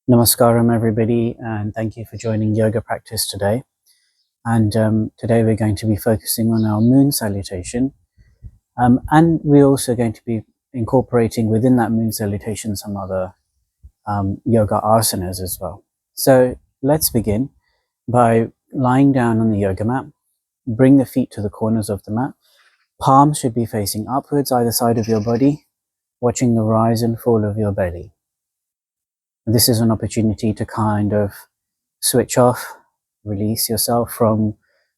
Namaskaram everybody, and thank you for joining yoga practice today. And today we're going to be focusing on our moon salutation, and we're also going to be incorporating within that moon salutation some other yoga asanas as well. So let's begin by lying down on the yoga mat. Bring the feet to the corners of the mat. Palms should be facing upwards either side of your body, watching the rise and fall of your belly. This is an opportunity to kind of switch off, release yourself from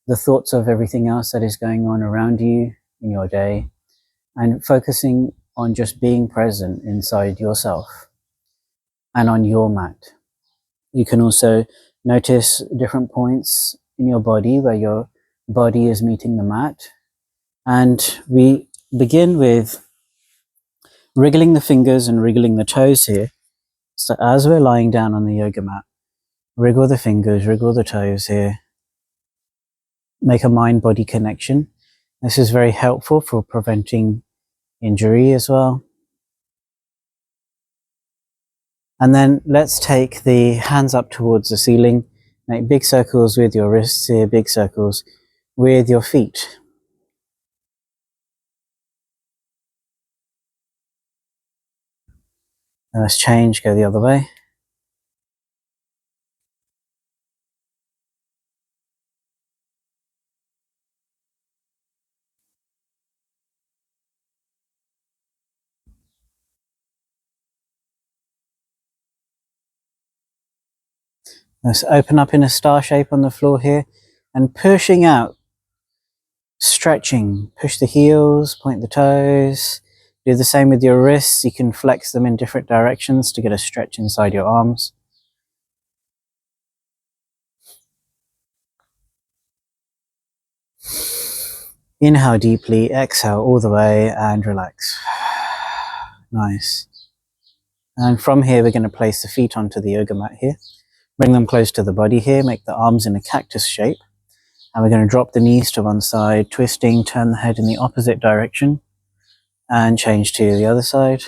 the thoughts of everything else that is going on around you in your day, and focusing on just being present inside yourself and on your mat. You can also notice different points in your body where your body is meeting the mat. And we begin with wriggling the fingers and wriggling the toes here. So as we're lying down on the yoga mat, wriggle the fingers, wriggle the toes here. Make a mind-body connection. This is very helpful for preventing injury as well. And then let's take the hands up towards the ceiling. Make big circles with your wrists here, big circles with your feet. And let's change, go the other way. Let's open up in a star shape on the floor here and pushing out, stretching. Push the heels, point the toes. Do the same with your wrists. You can flex them in different directions to get a stretch inside your arms. Inhale deeply, exhale all the way and relax. Nice. And from here, we're going to place the feet onto the yoga mat here. Bring them close to the body here, make the arms in a cactus shape. And we're going to drop the knees to one side, twisting, turn the head in the opposite direction and change to the other side.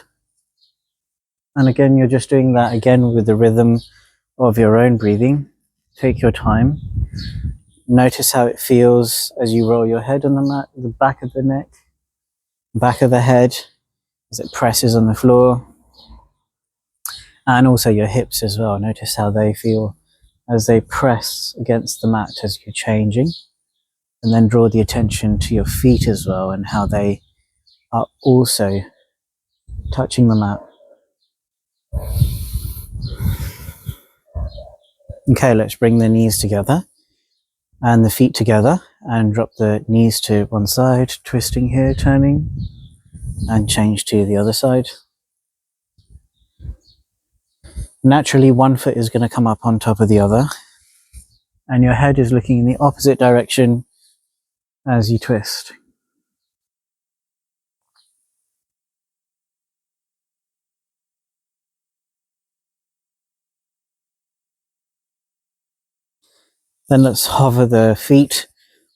And again, you're just doing that again with the rhythm of your own breathing. Take your time. Notice how it feels as you roll your head on the mat, the back of the neck, back of the head, as it presses on the floor. And also your hips as well. Notice how they feel as they press against the mat as you're changing. And then draw the attention to your feet as well and how they are also touching the mat. Okay, let's bring the knees together and the feet together and drop the knees to one side, twisting here, turning, and change to the other side. Naturally, one foot is going to come up on top of the other, and your head is looking in the opposite direction as you twist. Then let's hover the feet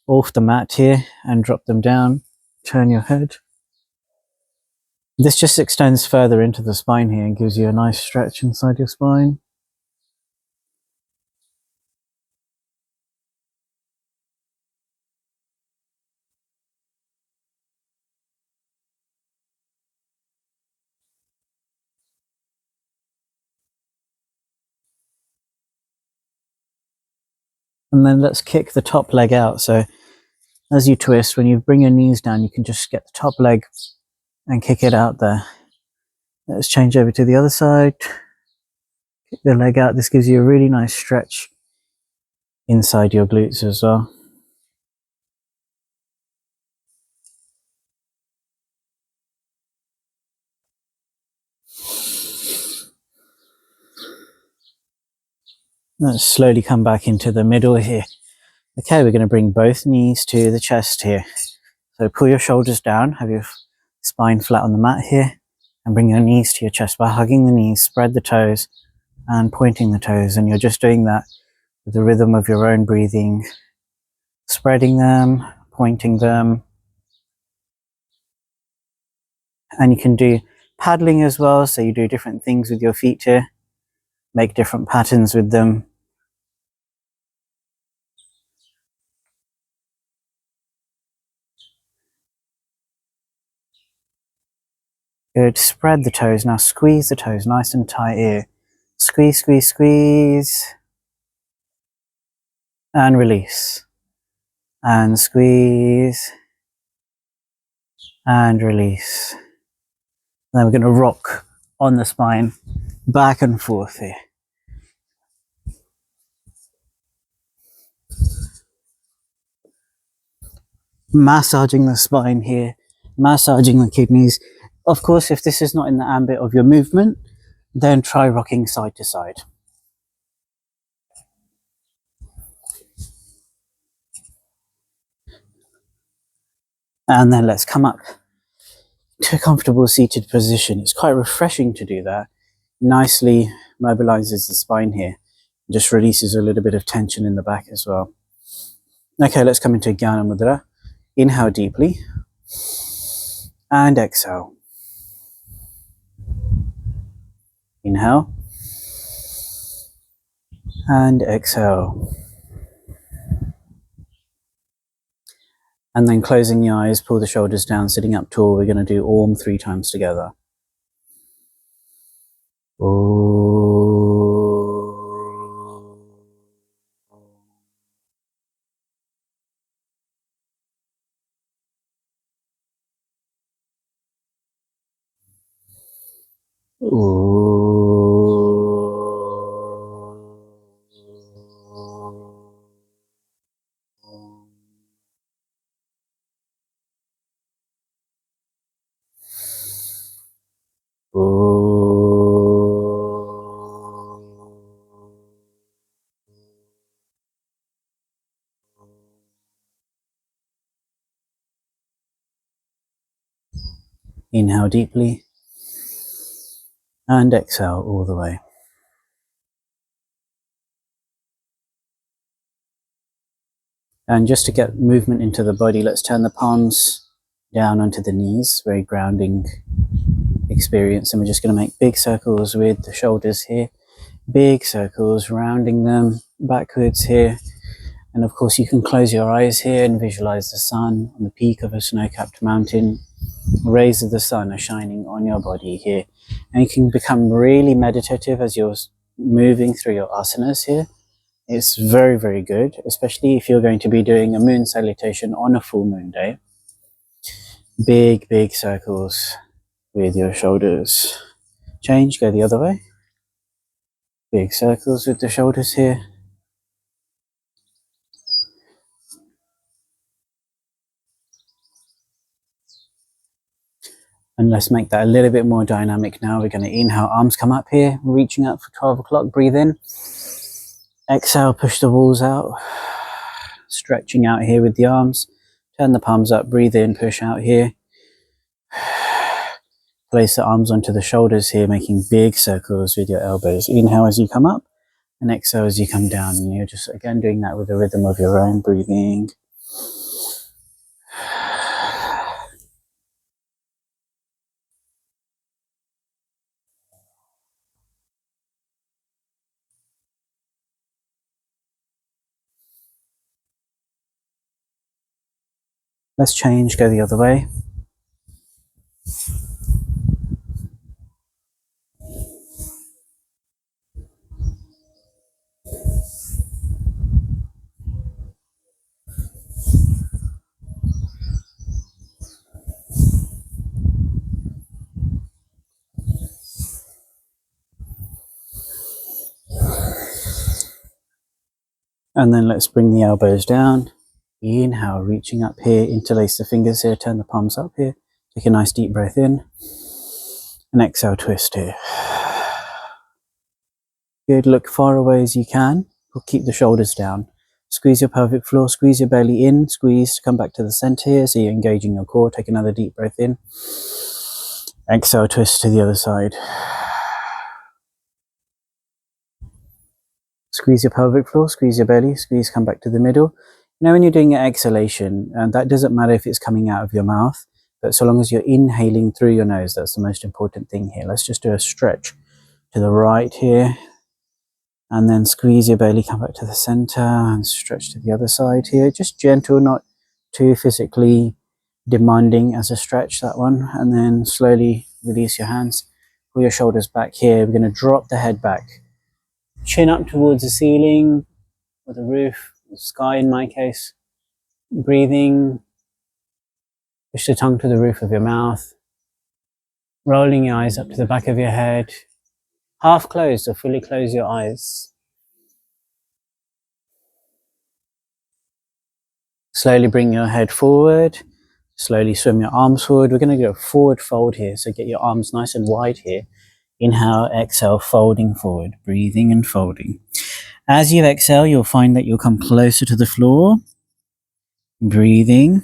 off the mat here and drop them down. Turn your head. This just extends further into the spine here and gives you a nice stretch inside your spine. And then let's kick the top leg out. So as you twist, when you bring your knees down, you can just get the top leg and kick it out there. Let's change over to the other side. Kick the leg out. This gives you a really nice stretch inside your glutes as well. Let's slowly come back into the middle here. Okay, we're going to bring both knees to the chest here. So pull your shoulders down, have your spine flat on the mat here, and bring your knees to your chest by hugging the knees, spread the toes and pointing the toes. And you're just doing that with the rhythm of your own breathing, spreading them, pointing them. And you can do paddling as well, so you do different things with your feet here. make different patterns with them. Good. Spread the toes. Now squeeze the toes nice and tight here. Squeeze, squeeze, squeeze. And release. And squeeze. And release. Then we're going to rock on the spine back and forth here. Massaging the spine here, massaging the kidneys. Of course, if this is not in the ambit of your movement, then try rocking side to side. And then let's come up to a comfortable seated position. It's quite refreshing to do that. Nicely mobilizes the spine here. Just releases a little bit of tension in the back as well. Okay, let's come into Jnana Mudra. Inhale deeply and exhale. Inhale and exhale. And then closing the eyes, pull the shoulders down, sitting up tall. We're going to do Om 3 times together. Inhale deeply and exhale all the way. And just to get movement into the body, let's turn the palms down onto the knees, very grounding experience. And we're just going to make big circles with the shoulders here, big circles, rounding them backwards here. And of course you can close your eyes here and visualize the sun on the peak of a snow-capped mountain. Rays of the sun are shining on your body here. And you can become really meditative as you're moving through your asanas here. It's very, very good, especially if you're going to be doing a moon salutation on a full moon day. Big, big circles with your shoulders. Change, go the other way. Big circles with the shoulders here. And let's make that a little bit more dynamic now. We're going to inhale, arms come up here, reaching up for 12 o'clock, breathe in. Exhale, push the walls out. Stretching out here with the arms. Turn the palms up, breathe in, push out here. Place the arms onto the shoulders here, making big circles with your elbows. Inhale as you come up and exhale as you come down. And you're just again doing that with the rhythm of your own breathing. Let's change, go the other way. And then let's bring the elbows down. Inhale, reaching up here, interlace the fingers here, turn the palms up here. Take a nice deep breath in. And exhale, twist here. Good, look far away as you can. We'll keep the shoulders down. Squeeze your pelvic floor, squeeze your belly in, squeeze to come back to the center here, so you're engaging your core. Take another deep breath in. Exhale, twist to the other side. Squeeze your pelvic floor, squeeze your belly, squeeze, come back to the middle. You know, when you're doing an exhalation, and that doesn't matter if it's coming out of your mouth, but so long as you're inhaling through your nose, that's the most important thing here. Let's just do a stretch to the right here. And then squeeze your belly, come back to the center and stretch to the other side here. Just gentle, not too physically demanding as a stretch, that one. And then slowly release your hands. Pull your shoulders back here. We're going to drop the head back. Chin up towards the ceiling or the roof, the sky in my case. Breathing. Push the tongue to the roof of your mouth. Rolling your eyes up to the back of your head. Half closed or fully close your eyes. Slowly bring your head forward. Slowly swim your arms forward. We're going to go forward fold here. So get your arms nice and wide here. Inhale, exhale, folding forward. Breathing and folding. As you exhale, you'll find that you'll come closer to the floor. Breathing.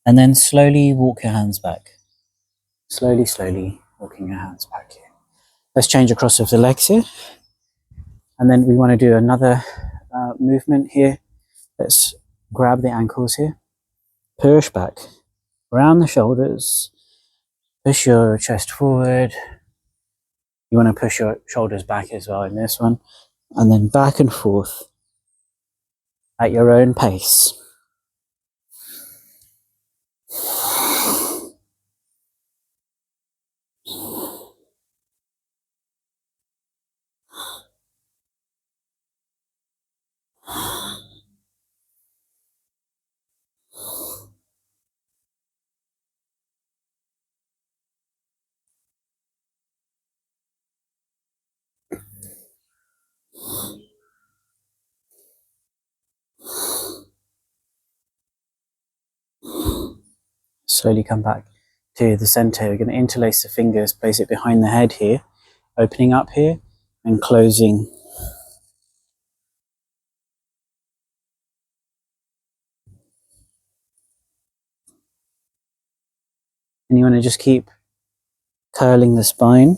And then slowly walk your hands back. Slowly, slowly walking your hands back here. Let's change across of the legs here. And then we want to do another movement here. Let's grab the ankles here. Push back. Round the shoulders. Push your chest forward. You want to push your shoulders back as well in this one. And then back and forth at your own pace. Slowly come back to the center. We're going to interlace the fingers, place it behind the head here, opening up here and closing. And you want to just keep curling the spine.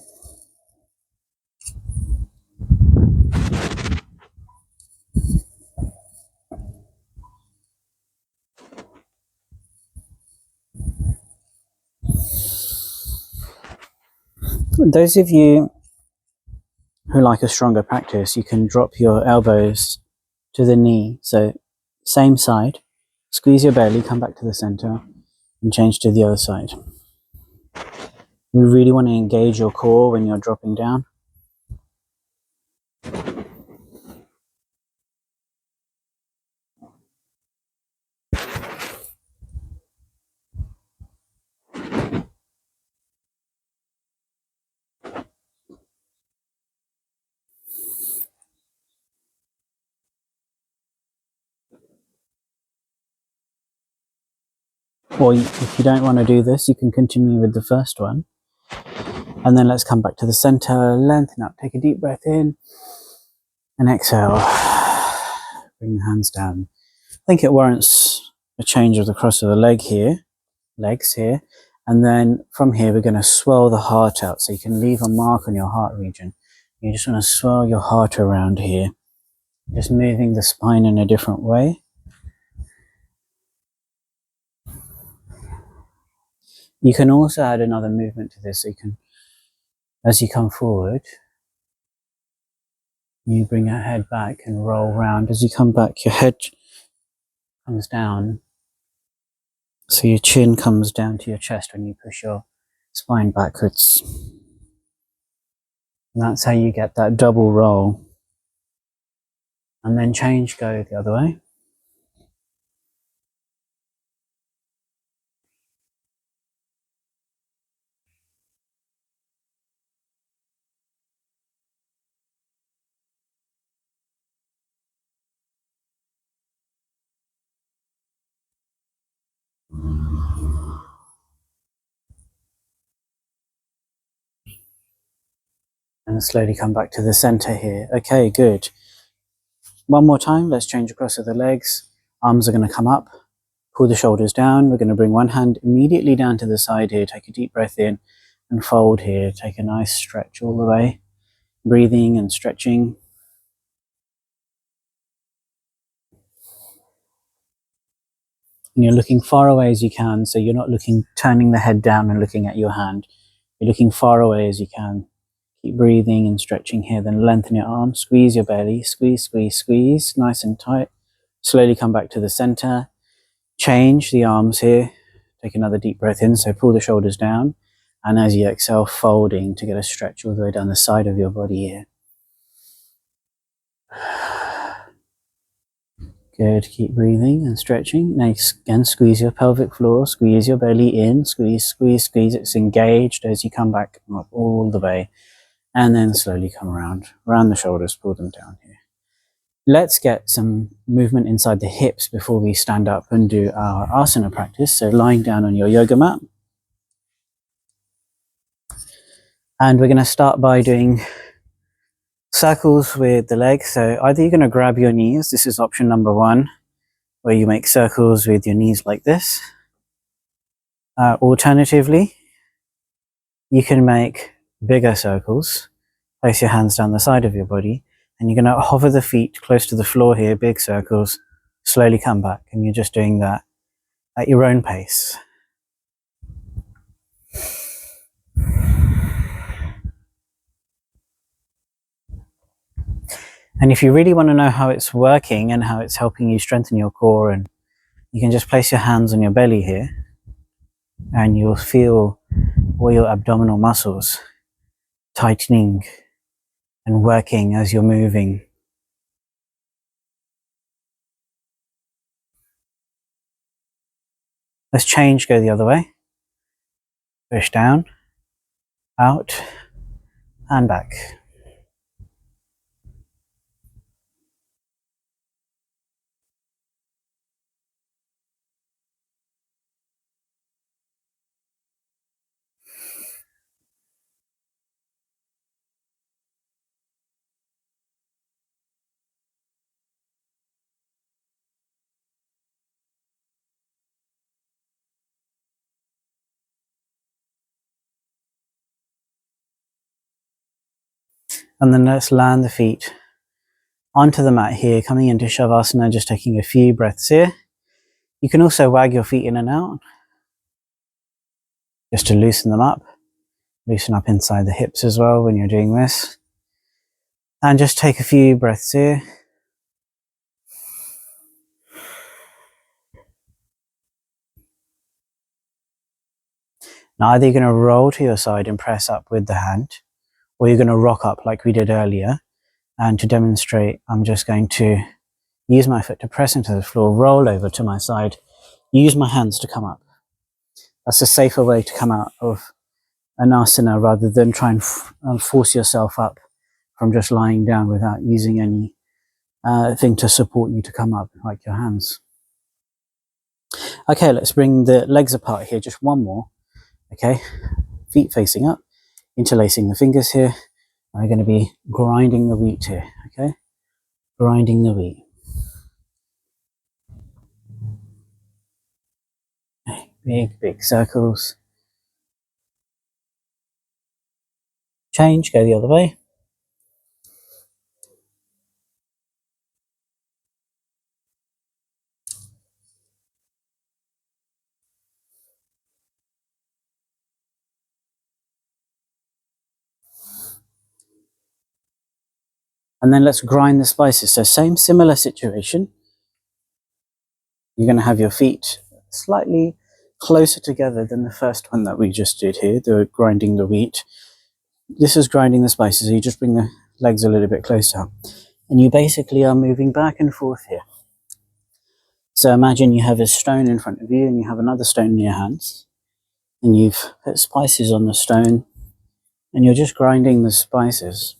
Those of you who like a stronger practice, you can drop your elbows to the knee. So same side, squeeze your belly, come back to the center and change to the other side. We really want to engage your core when you're dropping down. Or if you don't want to do this, you can continue with the first one. And then let's come back to the center, lengthen up, take a deep breath in and exhale. Bring the hands down. I think it warrants a change of the cross of the legs here. And then from here, we're going to swell the heart out. So you can leave a mark on your heart region. You just want to swell your heart around here. Just moving the spine in a different way. You can also add another movement to this. So you can, as you come forward, you bring your head back and roll round. As you come back, your head comes down. So your chin comes down to your chest when you push your spine backwards. And that's how you get that double roll. And then change, go the other way. And slowly come back to the center here. Okay, good. One more time, let's change across of the legs. Arms are going to come up. Pull the shoulders down. We're going to bring one hand immediately down to the side here. Take a deep breath in and fold here. Take a nice stretch all the way. Breathing and stretching. And you're looking far away as you can, so you're not turning the head down and looking at your hand. You're looking far away as you can. Keep breathing and stretching here, then lengthen your arms, squeeze your belly, squeeze, squeeze, squeeze, nice and tight. Slowly come back to the center. Change the arms here. Take another deep breath in, so pull the shoulders down. And as you exhale, folding to get a stretch all the way down the side of your body here. Good, keep breathing and stretching. Now again, squeeze your pelvic floor, squeeze your belly in, squeeze, squeeze, squeeze. It's engaged as you come back up all the way. And then slowly come around the shoulders, pull them down here. Let's get some movement inside the hips before we stand up and do our asana practice. So lying down on your yoga mat. And we're going to start by doing circles with the legs. So either you're going to grab your knees. This is option number 1, where you make circles with your knees like this. Alternatively, you can make bigger circles. Place your hands down the side of your body, and you're going to hover the feet close to the floor here, big circles. Slowly come back, and you're just doing that at your own pace. And if you really want to know how it's working and how it's helping you strengthen your core, and you can just place your hands on your belly here, and you'll feel all your abdominal muscles tightening and working as you're moving. Let's change, go the other way. Push down, out, and back. And then let's land the feet onto the mat here, coming into Shavasana, just taking a few breaths here. You can also wag your feet in and out, just to loosen them up. Loosen up inside the hips as well when you're doing this. And just take a few breaths here. Now either you're going to roll to your side and press up with the hand, or you're going to rock up like we did earlier. And to demonstrate, I'm just going to use my foot to press into the floor, roll over to my side, use my hands to come up. That's a safer way to come out of an asana rather than try and force yourself up from just lying down without using any thing to support you to come up, like your hands. Okay, let's bring the legs apart here, just one more. Okay, feet facing up, interlacing the fingers here. We're going to be grinding the wheat here, okay? Grinding the wheat. Okay, big, big circles. Change, go the other way. And then let's grind the spices. So similar situation. You're going to have your feet slightly closer together than the first one that we just did here, the grinding the wheat. This is grinding the spices, so you just bring the legs a little bit closer. And you basically are moving back and forth here. So imagine you have a stone in front of you and you have another stone in your hands. And you've put spices on the stone and you're just grinding the spices.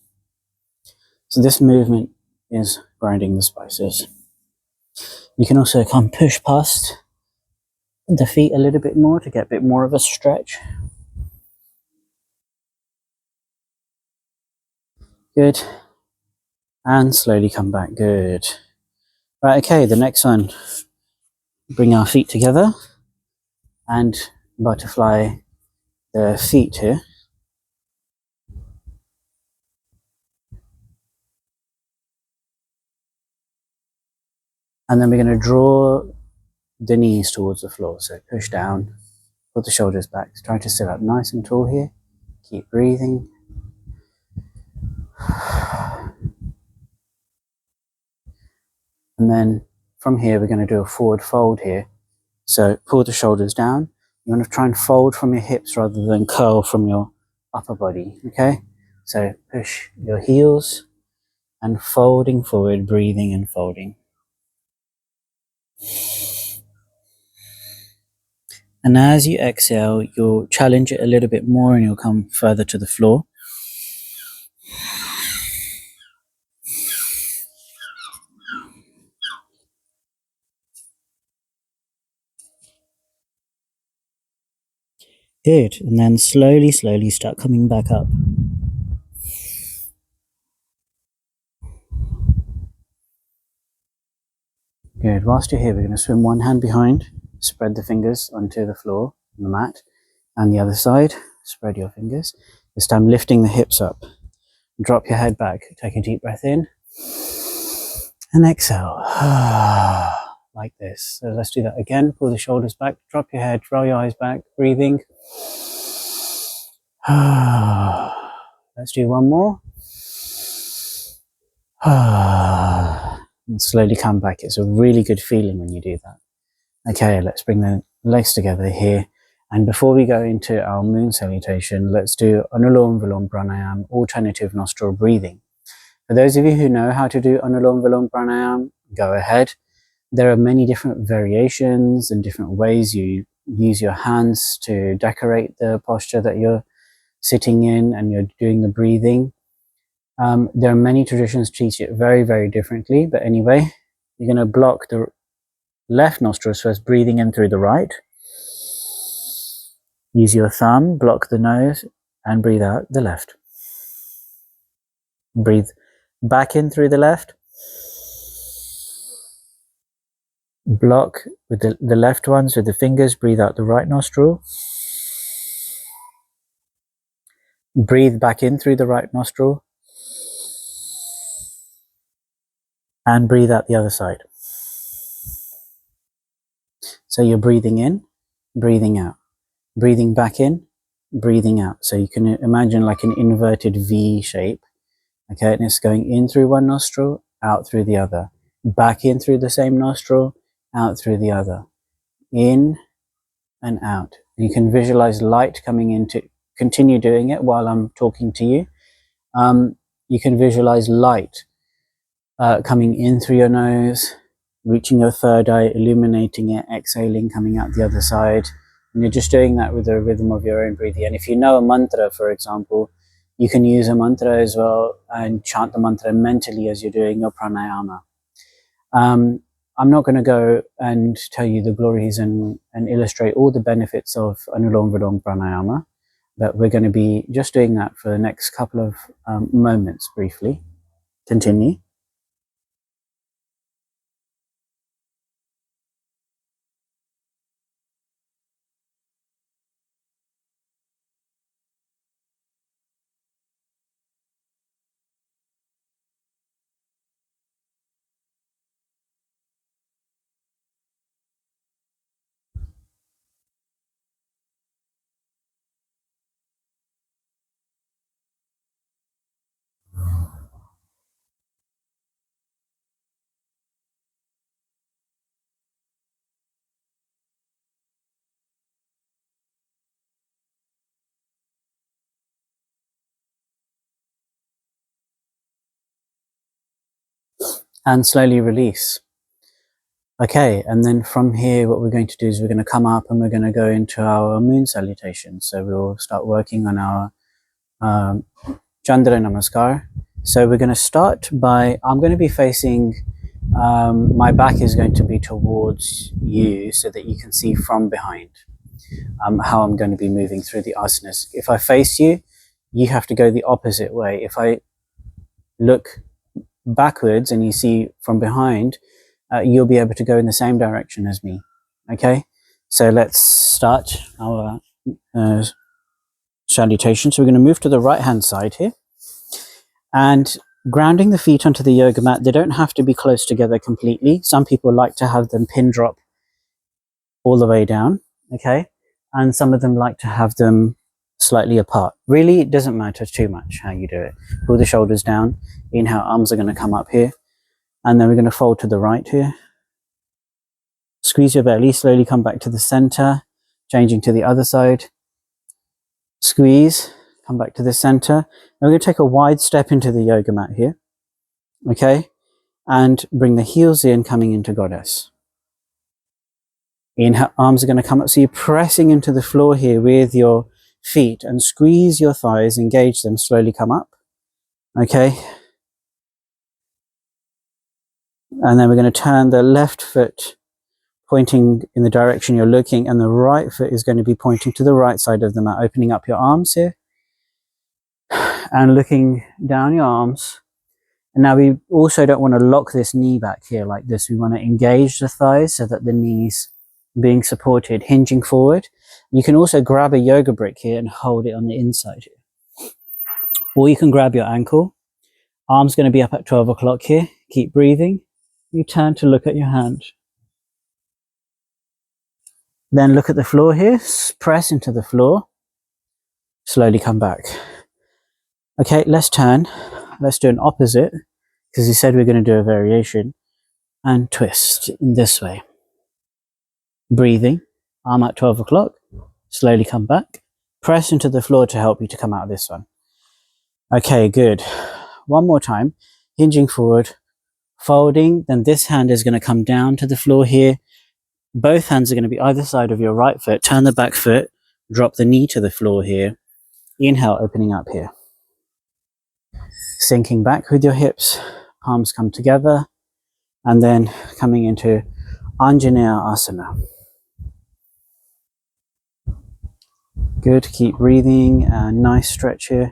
So this movement is grinding the spices. You can also come push past the feet a little bit more to get a bit more of a stretch. Good. And slowly come back. Good. Right, okay, the next one. Bring our feet together and butterfly the feet here. And then we're going to draw the knees towards the floor. So push down, put the shoulders back. Try to sit up nice and tall here. Keep breathing. And then from here, we're going to do a forward fold here. So pull the shoulders down. You want to try and fold from your hips rather than curl from your upper body, okay? So push your heels and folding forward, breathing and folding. And as you exhale, you'll challenge it a little bit more and you'll come further to the floor. Good. And then slowly start coming back up. Good. Whilst you're here, we're going to swim one hand behind, spread the fingers onto the floor, on the mat, and the other side, spread your fingers. This time lifting the hips up. Drop your head back. Take a deep breath in and exhale. Like this. So let's do that again. Pull the shoulders back, drop your head, roll your eyes back, breathing. Let's do one more. And slowly come back. It's a really good feeling when you do that. Okay, let's bring the legs together here. And before we go into our moon salutation, let's do Anulom Vilom Pranayam, alternative nostril breathing. For those of you who know how to do Anulom Vilom Pranayam, go ahead. There are many different variations and different ways you use your hands to decorate the posture that you're sitting in and you're doing the breathing. There are many traditions teach it very, very differently. But anyway, you're going to block the left nostrils first, breathing in through the right. Use your thumb, block the nose, and breathe out the left. Breathe back in through the left. Block with the left ones with the fingers, breathe out the right nostril. Breathe back in through the right nostril. And breathe out the other side. So you're breathing in, breathing out. Breathing back in, breathing out. So you can imagine like an inverted V shape. Okay, and it's going in through one nostril, out through the other. Back in through the same nostril, out through the other. In and out. You can visualize light coming into, continue doing it while I'm talking to you. You can visualize light coming in through your nose, reaching your third eye, illuminating it, exhaling, coming out the other side. And you're just doing that with the rhythm of your own breathing. And if you know a mantra, for example, you can use a mantra as well and chant the mantra mentally as you're doing your pranayama. I'm not going to go and tell you the glories and illustrate all the benefits of Anulom Vilom Pranayama, but we're going to be just doing that for the next couple of moments briefly. Continue. And slowly release. Okay, and then from here what we're going to do is we're going to come up and we're going to go into our moon salutation. So we'll start working on our Chandra Namaskar. So we're going to start by, I'm going to be facing, my back is going to be towards you so that you can see from behind how I'm going to be moving through the asanas. If I face you, you have to go the opposite way. If I look backwards and you see from behind, you'll be able to go in the same direction as me. Okay, so let's start our salutation. So we're going to move to the right hand side here and grounding the feet onto the yoga mat. They don't have to be close together completely. Some people like to have them pin drop all the way down, okay? And some of them like to have them slightly apart. Really, it doesn't matter too much how you do it. Pull the shoulders down, inhale, arms are going to come up here, and then we're going to fold to the right here. Squeeze your belly, slowly come back to the center, changing to the other side. Squeeze, come back to the center. And we're going to take a wide step into the yoga mat here, okay? And bring the heels in, coming into goddess. Inhale, arms are going to come up, so you're pressing into the floor here with your feet, and squeeze your thighs, engage them, slowly come up, okay? And then we're going to turn the left foot pointing in the direction you're looking, and the right foot is going to be pointing to the right side of the mat, opening up your arms here and looking down your arms. And now we also don't want to lock this knee back here like this. We want to engage the thighs so that the knees being supported, hinging forward. You can also grab a yoga brick here and hold it on the inside here. Or you can grab your ankle. Arms going to be up at 12 o'clock here. Keep breathing. You turn to look at your hand. Then look at the floor here. Press into the floor. Slowly come back. Okay, let's turn. Let's do an opposite, because he said we're going to do a variation. And twist in this way. Breathing. Arm at 12 o'clock. Slowly come back. Press into the floor to help you to come out of this one. Okay, good. One more time. Hinging forward. Folding. Then this hand is going to come down to the floor here. Both hands are going to be either side of your right foot. Turn the back foot. Drop the knee to the floor here. Inhale, opening up here. Sinking back with your hips. Palms come together. And then coming into Anjaneya Asana. Good. Keep breathing. Nice stretch here.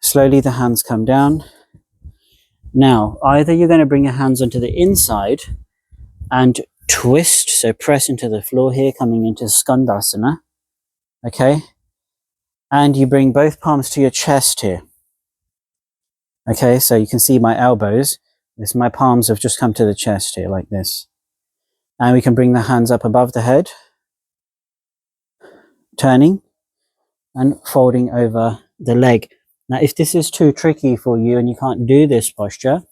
Slowly the hands come down. Now, either you're going to bring your hands onto the inside and twist, so press into the floor here, coming into Skandasana, okay? And you bring both palms to your chest here. Okay, so you can see my elbows. My palms have just come to the chest here, like this. And we can bring the hands up above the head, turning and folding over the leg. Now, if this is too tricky for you and you can't do this posture,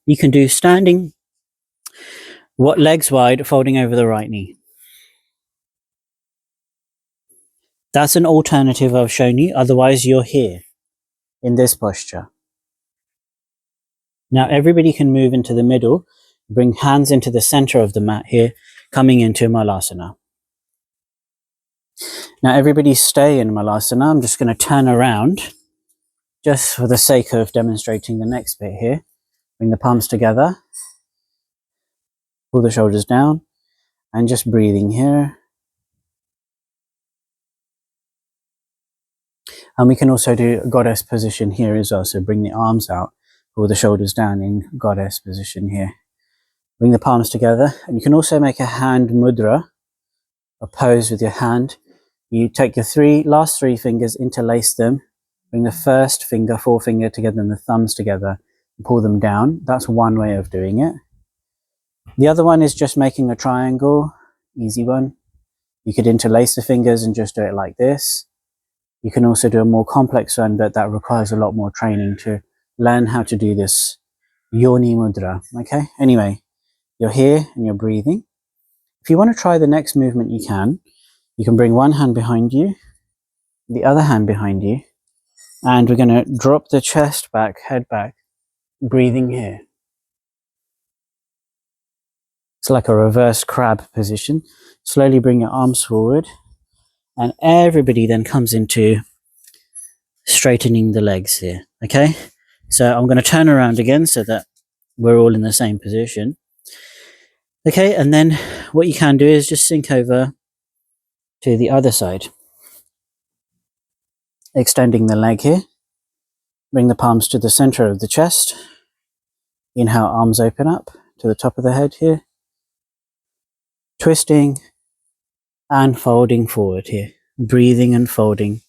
you can do standing, legs wide, folding over the right knee. That's an alternative I've shown you. Otherwise, you're here in this posture. Now, everybody can move into the middle. Bring hands into the center of the mat here, coming into Malasana. Now, everybody stay in Malasana. I'm just going to turn around just for the sake of demonstrating the next bit here. Bring the palms together. Pull the shoulders down. And just breathing here. And we can also do a goddess position here as well. So bring the arms out, pull the shoulders down in goddess position here. Bring the palms together. And you can also make a hand mudra, a pose with your hand. You take your last three fingers, interlace them. Bring the first finger, forefinger together and the thumbs together. And pull them down. That's one way of doing it. The other one is just making a triangle. Easy one. You could interlace the fingers and just do it like this. You can also do a more complex one, but that requires a lot more training to learn how to do this yoni mudra. Okay, anyway, you're here and you're breathing. If you want to try the next movement, you can. You can bring one hand behind you, the other hand behind you, and we're going to drop the chest back, head back, breathing here. It's like a reverse crab position. Slowly bring your arms forward, and everybody then comes into straightening the legs here, okay? So I'm going to turn around again so that we're all in the same position. Okay, and then what you can do is just sink over to the other side. Extending the leg here. Bring the palms to the center of the chest. Inhale, arms open up to the top of the head here. Twisting and folding forward here. Breathing and folding.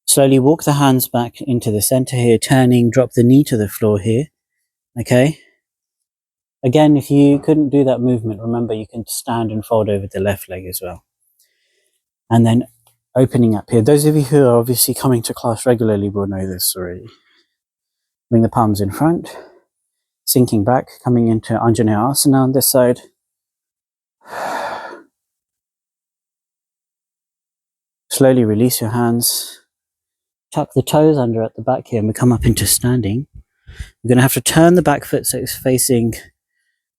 Slowly walk the hands back into the center here, turning, drop the knee to the floor here. Okay. Again, if you couldn't do that movement, remember you can stand and fold over the left leg as well. And then opening up here. Those of you who are obviously coming to class regularly will know this already. Bring the palms in front, sinking back, coming into Anjaneyar asana on this side. Slowly release your hands. Tuck the toes under at the back here and we come up into standing. We're going to have to turn the back foot so it's facing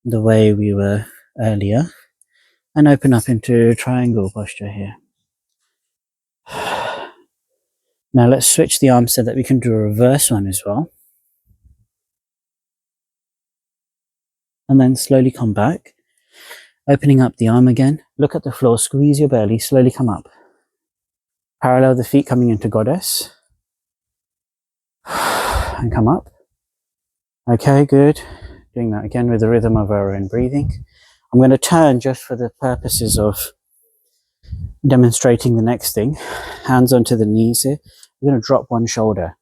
the way we were earlier and open up into triangle posture here. Now let's switch the arms so that we can do a reverse one as well. And then slowly come back, opening up the arm again. Look at the floor, squeeze your belly, slowly come up. Parallel the feet coming into goddess. And come up. Okay, good. Doing that again with the rhythm of our own breathing. I'm going to turn just for the purposes of demonstrating the next thing. Hands onto the knees here. We're going to drop one shoulder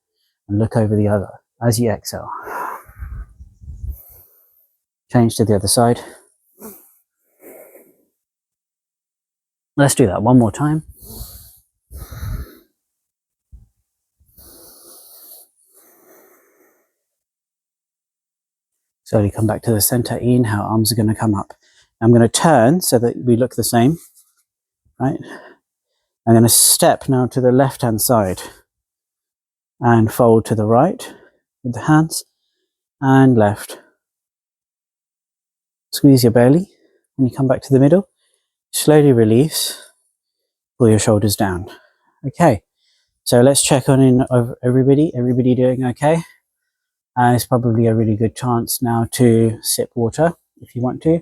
and look over the other as you exhale. Change to the other side. Let's do that one more time. Slowly come back to the center. Inhale, arms are going to come up. I'm going to turn so that we look the same, right? I'm going to step now to the left-hand side and fold to the right with the hands and left. Squeeze your belly. When you come back to the middle, slowly release. Pull your shoulders down. Okay, so let's check on in everybody. Everybody doing okay? It's probably a really good chance now to sip water if you want to,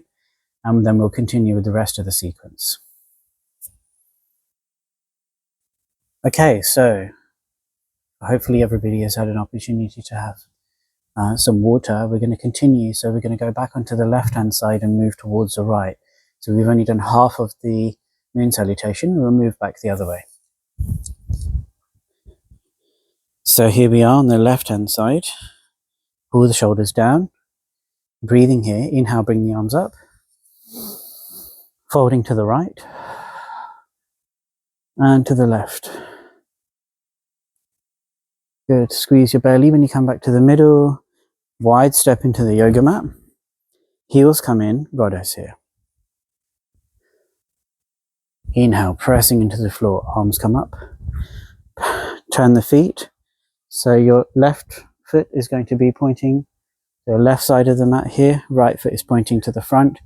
and then we'll continue with the rest of the sequence. Okay, so hopefully everybody has had an opportunity to have some water. We're going to continue, so we're going to go back onto the left hand side and move towards the right. So we've only done half of the moon salutation. We'll move back the other way. So here we are on the left hand side. Pull the shoulders down. Breathing here. Inhale, bring the arms up. Folding to the right. And to the left. Good. Squeeze your belly when you come back to the middle. Wide step into the yoga mat. Heels come in. Goddess here. Inhale, pressing into the floor. Arms come up. Turn the feet. So your left foot is going to be pointing to the left side of the mat here. Right foot is pointing to the front.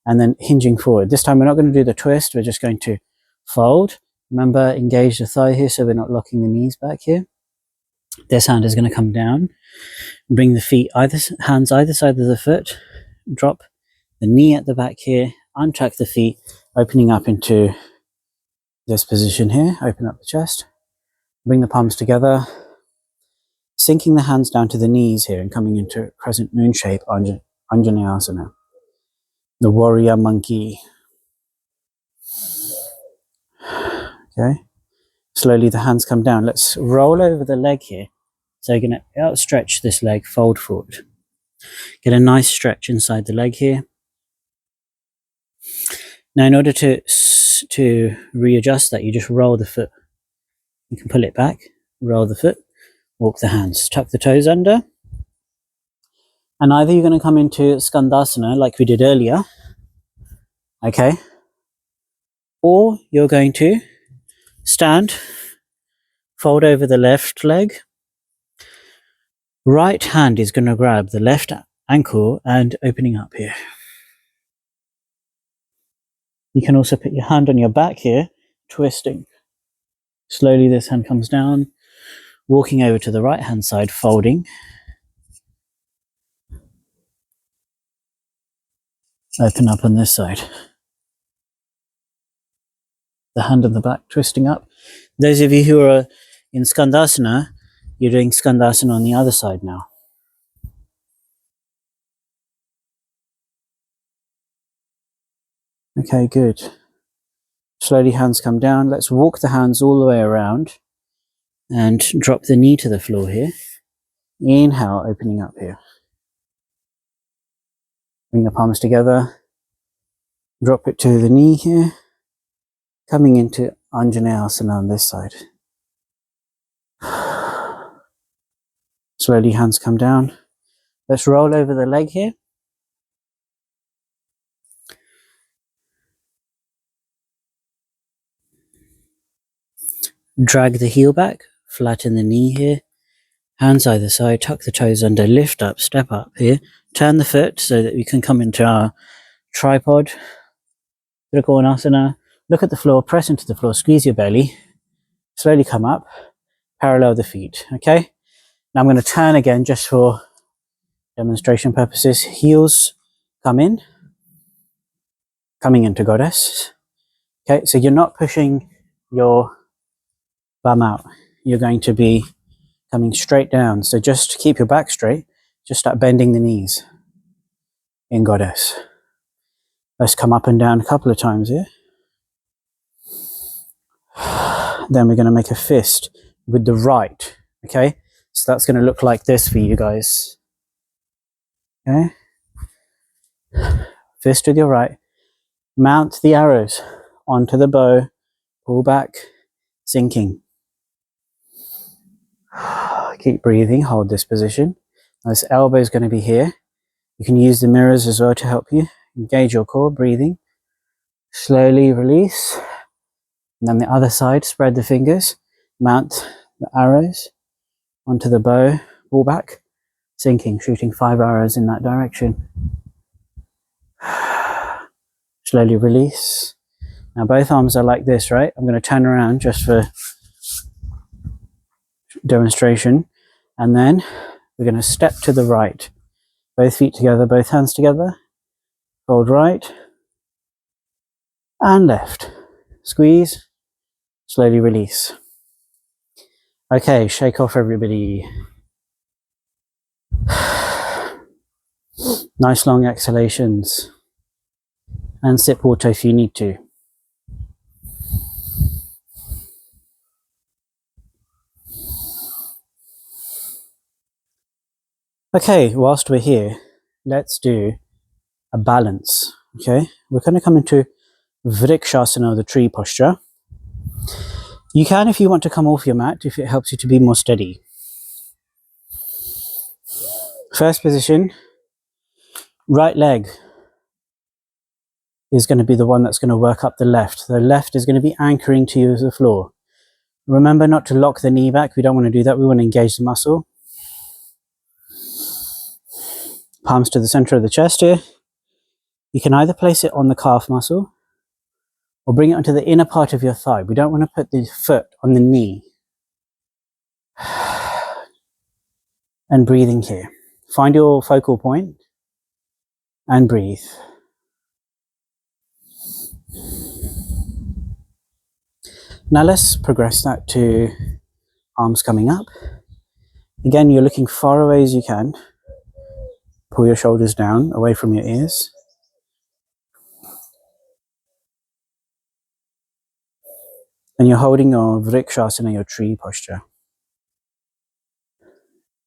And then hinging forward. This time we're not going to do the twist. We're just going to fold. Remember, engage the thigh here so we're not locking the knees back here. This hand is going to come down. Bring the feet, hands either side of the foot. Drop the knee at the back here. Untuck the feet, opening up into this position here. Open up the chest. Bring the palms together. Sinking the hands down to the knees here and coming into crescent moon shape, Anjaneyar asana. The warrior monkey. Okay. Slowly the hands come down. Let's roll over the leg here. So you're going to outstretch this leg, fold forward. Get a nice stretch inside the leg here. Now in order to readjust that, you just roll the foot. You can pull it back, roll the foot, walk the hands, tuck the toes under. And either you're going to come into Skandasana like we did earlier, okay, or you're going to stand, fold over the left leg. Right hand is going to grab the left ankle and opening up here. You can also put your hand on your back here, twisting. Slowly this hand comes down, walking over to the right hand side, folding. Open up on this side. The hand on the back, twisting up. Those of you who are in Skandasana, you're doing Skandasana on the other side now. Okay, good. Slowly hands come down. Let's walk the hands all the way around and drop the knee to the floor here. Inhale, opening up here. Bring the palms together. Drop it to the knee here. Coming into Anjaneyasana asana on this side. Slowly hands come down. Let's roll over the leg here. Drag the heel back, flatten the knee here. Hands either side, tuck the toes under, lift up, step up here. Turn the foot so that we can come into our tripod. Trikonasana. Look at the floor, press into the floor, squeeze your belly. Slowly come up, parallel the feet, okay? Now I'm going to turn again just for demonstration purposes. Heels come in, coming into goddess. Okay, so you're not pushing your bum out. You're going to be coming straight down. So just keep your back straight. Just start bending the knees in goddess. Let's come up and down a couple of times here. Then we're going to make a fist with the right. Okay, so that's going to look like this for you guys. Okay, fist with your right. Mount the arrows onto the bow. Pull back, sinking. Keep breathing, hold this position. This elbow is going to be here. You can use the mirrors as well to help you. Engage your core, breathing. Slowly release. And then the other side, spread the fingers. Mount the arrows onto the bow. Pull back, sinking, shooting 5 arrows in that direction. Slowly release. Now both arms are like this, right? I'm going to turn around just for demonstration. And then we're going to step to the right. Both feet together, both hands together. Fold right and left. Squeeze, slowly release. Okay, shake off everybody. Nice long exhalations. And sip water if you need to. Okay, whilst we're here, let's do a balance. Okay, we're going to come into Vrikshasana, the tree posture. You can, if you want to come off your mat, if it helps you to be more steady. First position, right leg is going to be the one that's going to work up the left. The left is going to be anchoring to you as the floor. Remember not to lock the knee back. We don't want to do that. We want to engage the muscle. Palms to the center of the chest here. You can either place it on the calf muscle or bring it onto the inner part of your thigh. We don't want to put the foot on the knee. And breathing here. Find your focal point and breathe. Now let's progress that to arms coming up. Again, you're looking far away as you can. Pull your shoulders down, away from your ears. And you're holding your Vrikshasana, your tree posture.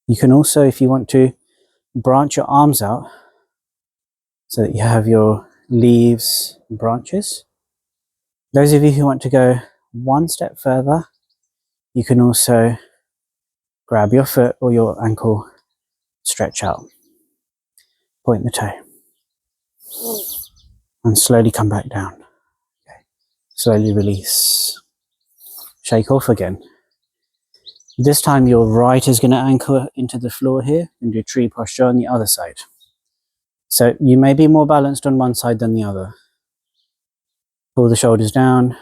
You can also, if you want to, branch your arms out so that you have your leaves and branches. Those of you who want to go one step further, you can also grab your foot or your ankle, stretch out, point the toe, and slowly come back down. Okay. Slowly release. Shake off again. This time your right is going to anchor into the floor here and do tree posture on the other side. So you may be more balanced on one side than the other. Pull the shoulders down,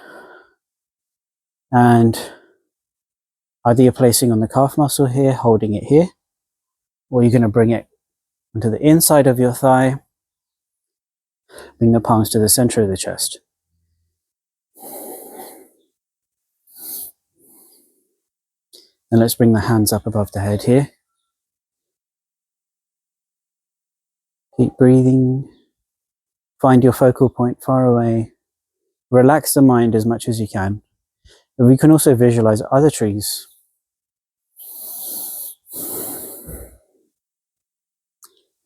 and either you're placing on the calf muscle here, holding it here, or you're going to bring it onto the inside of your thigh. Bring the palms to the center of the chest. And let's bring the hands up above the head here. Keep breathing. Find your focal point far away. Relax the mind as much as you can. And we can also visualize other trees.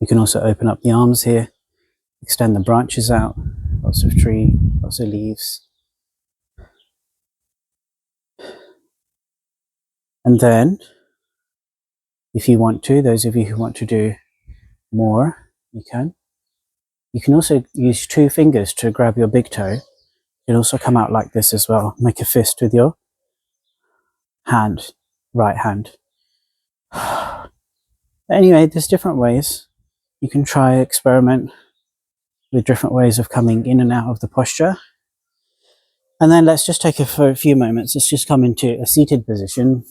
We can also open up the arms here extend the branches out, lots of tree, lots of leaves. And then, if you want to, those of you who want to do more, you can. You can also use 2 fingers to grab your big toe. It'll also come out like this as well. Make a fist with your hand, right hand. Anyway, there's different ways. You can try experiment with different ways of coming in and out of the posture. And then let's just take it for a few moments. Let's just come into a seated position.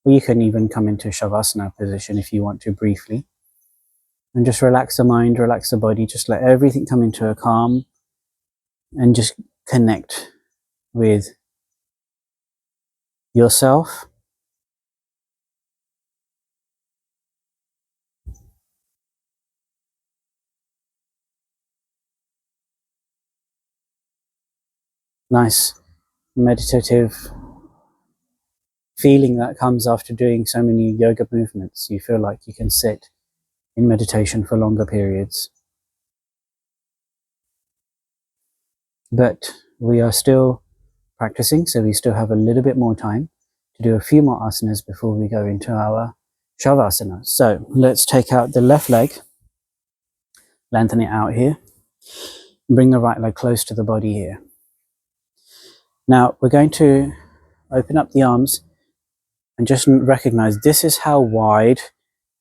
Or you can even come into a Shavasana position if you want to briefly. And just relax the mind, relax the body, just let everything come into a calm and just connect with yourself. Nice meditative feeling that comes after doing so many yoga movements. You feel like you can sit in meditation for longer periods. But we are still practicing, so we still have a little bit more time to do a few more asanas before we go into our Shavasana. So let's take out the left leg, lengthen it out here, bring the right leg close to the body here. Now we're going to open up the arms and just recognize this is how wide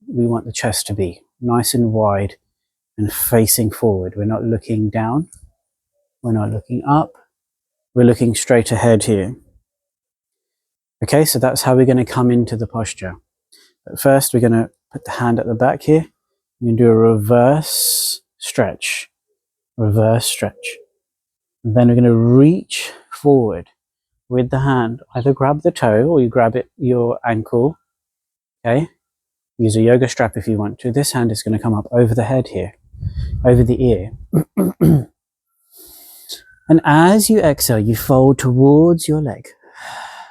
we want the chest to be, nice and wide and facing forward. We're not looking down, we're not looking up, we're looking straight ahead here. Okay, so that's how we're going to come into the posture. But first we're going to put the hand at the back here. We're going to do a reverse stretch, reverse stretch. And then we're going to reach forward with the hand. Either grab the toe or you grab your ankle. Okay, use a yoga strap if you want to. This hand is going to come up over the head here, over the ear. And as you exhale, you fold towards your leg.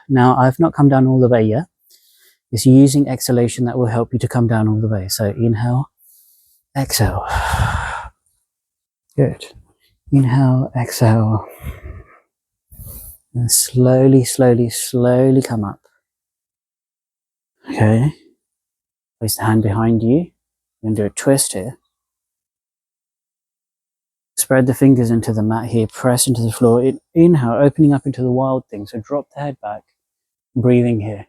Now, I've not come down all the way yet. It's using exhalation that will help you to come down all the way. So inhale, exhale. Good. Inhale, exhale. And slowly, slowly, slowly come up. Okay. Place the hand behind you. We're going to do a twist here. Spread the fingers into the mat here. Press into the floor. Inhale, opening up into the wild thing. So drop the head back. Breathing here.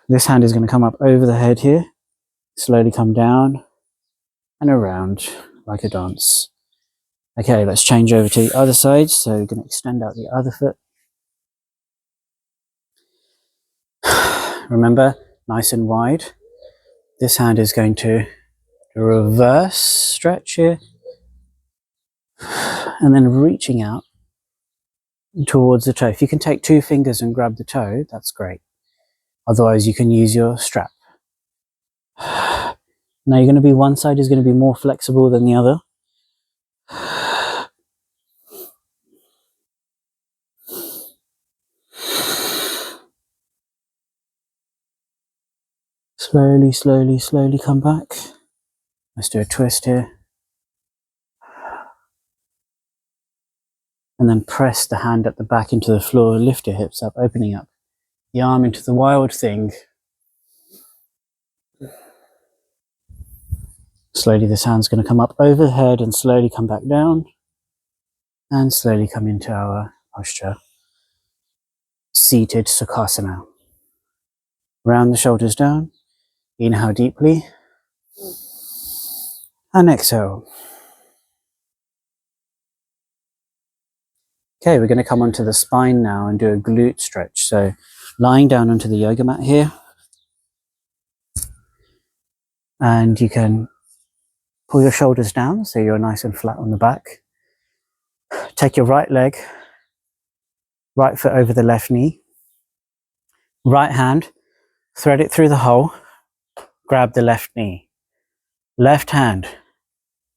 This hand is going to come up over the head here. Slowly come down and around like a dance. Okay, let's change over to the other side. So we're going to extend out the other foot. Remember, nice and wide. This hand is going to reverse stretch here. And then reaching out towards the toe. If you can take 2 fingers and grab the toe, that's great. Otherwise, you can use your strap. Now you're going to be, one side is going to be more flexible than the other. Slowly, slowly, slowly come back. Let's do a twist here. And then press the hand at the back into the floor, lift your hips up, opening up the arm into the wild thing. Slowly this hand's going to come up overhead and slowly come back down. And slowly come into our posture. Seated Sukhasana. Round the shoulders down. Inhale deeply. And exhale. Okay, we're going to come onto the spine now and do a glute stretch. So lying down onto the yoga mat here. And you can pull your shoulders down so you're nice and flat on the back. Take your right leg, right foot over the left knee. Right hand, thread it through the hole, grab the left knee. Left hand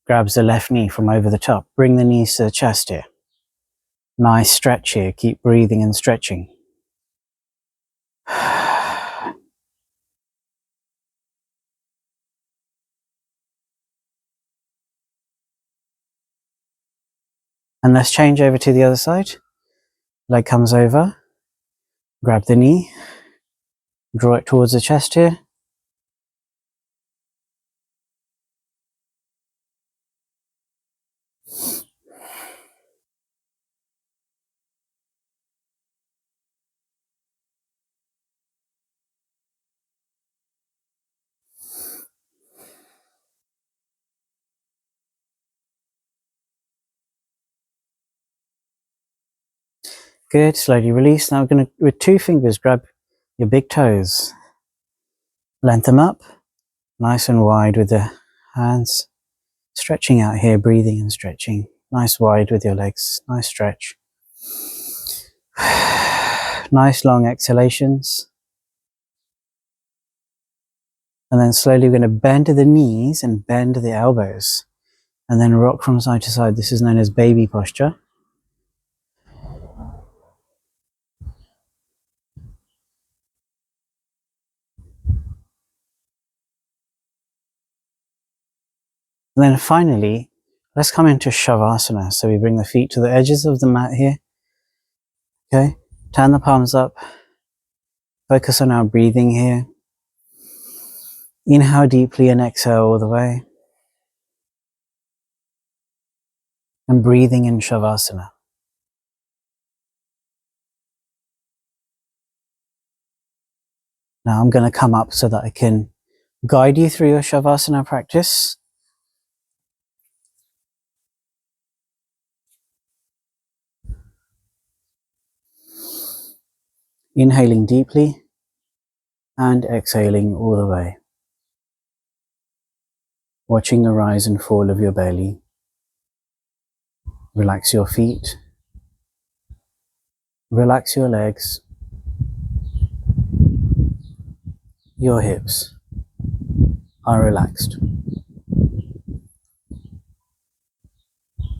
grabs the left knee from over the top. Bring the knees to the chest here. Nice stretch here. Keep breathing and stretching. And let's change over to the other side. Leg comes over, grab the knee, draw it towards the chest here. Good, slowly release. Now we're going to, with 2 fingers, grab your big toes. Lengthen them up, nice and wide with the hands. Stretching out here, breathing and stretching. Nice wide with your legs, nice stretch. Nice long exhalations. And then slowly we're going to bend the knees and bend the elbows. And then rock from side to side. This is known as baby posture. And then finally, let's come into Shavasana. So we bring the feet to the edges of the mat here. Okay, turn the palms up. Focus on our breathing here. Inhale deeply and exhale all the way. And breathing in Shavasana. Now I'm going to come up so that I can guide you through your Shavasana practice. Inhaling deeply and exhaling all the way. Watching the rise and fall of your belly. Relax your feet. Relax your legs. Your hips are relaxed.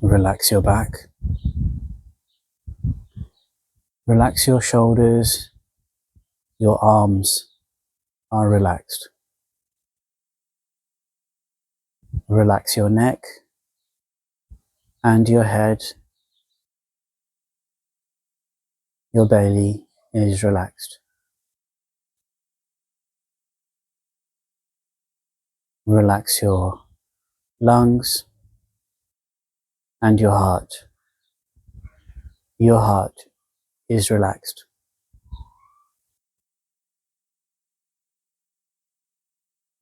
Relax your back. Relax your shoulders. Your arms are relaxed. Relax your neck and your head. Your belly is relaxed. Relax your lungs and your heart. Your heart is relaxed.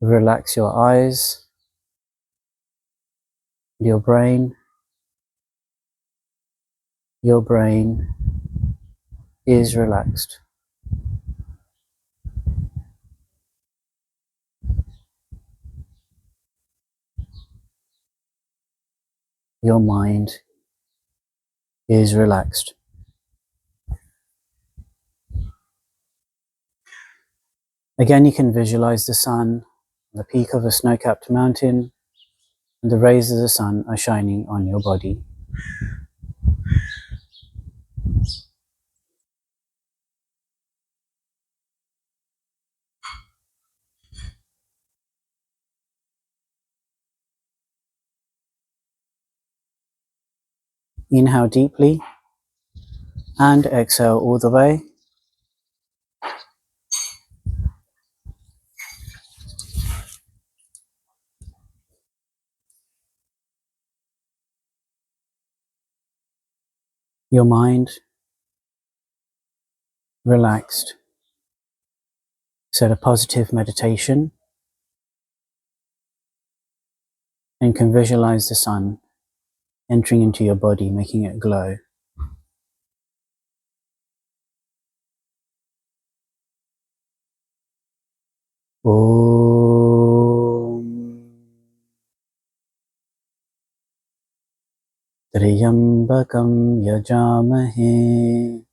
Relax your eyes, your brain. Your brain is relaxed. Your mind is relaxed. Again, you can visualize the sun, the peak of a snow-capped mountain, and the rays of the sun are shining on your body. Inhale deeply and exhale all the way. Your mind relaxed. Set a positive meditation and can visualize the sun entering into your body, making it glow. Om Triyambakam Yajamahe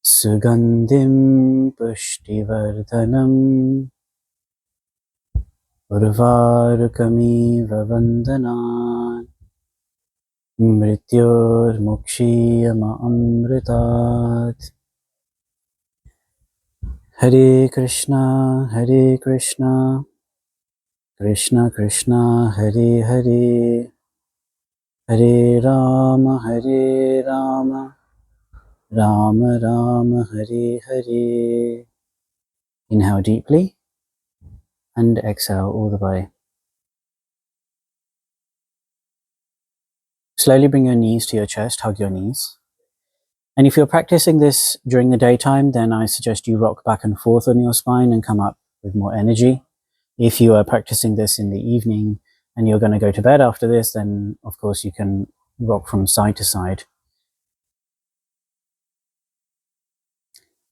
Sugandhim Pushtivardhanam Urvarukamiva Vandanaan Mrityor Mukshiyama Amritat. Hare Krishna, Krishna Krishna, Hare Hare, Hare Rama, Hare Rama, Rama Rama, Hare Hare. Inhale deeply and exhale all the way. Slowly bring your knees to your chest, hug your knees. And if you're practicing this during the daytime, then I suggest you rock back and forth on your spine and come up with more energy. If you are practicing this in the evening and you're going to go to bed after this, then of course you can rock from side to side.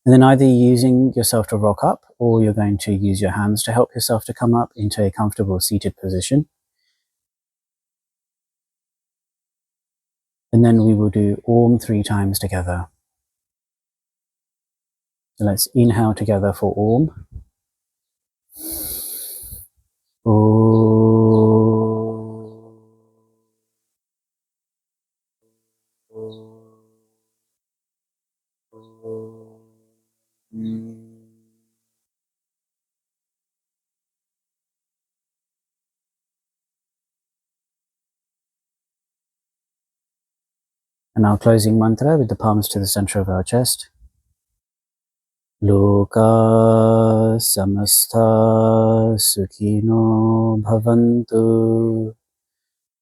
And then either using yourself to rock up, or you're going to use your hands to help yourself to come up into a comfortable seated position. And then we will do Om 3 times together. So let's inhale together for Om. And our closing mantra with the palms to the center of our chest. Loka samastha sukhino bhavantu.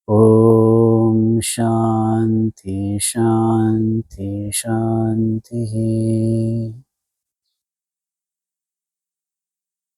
Om Shanti Shanti Shanti.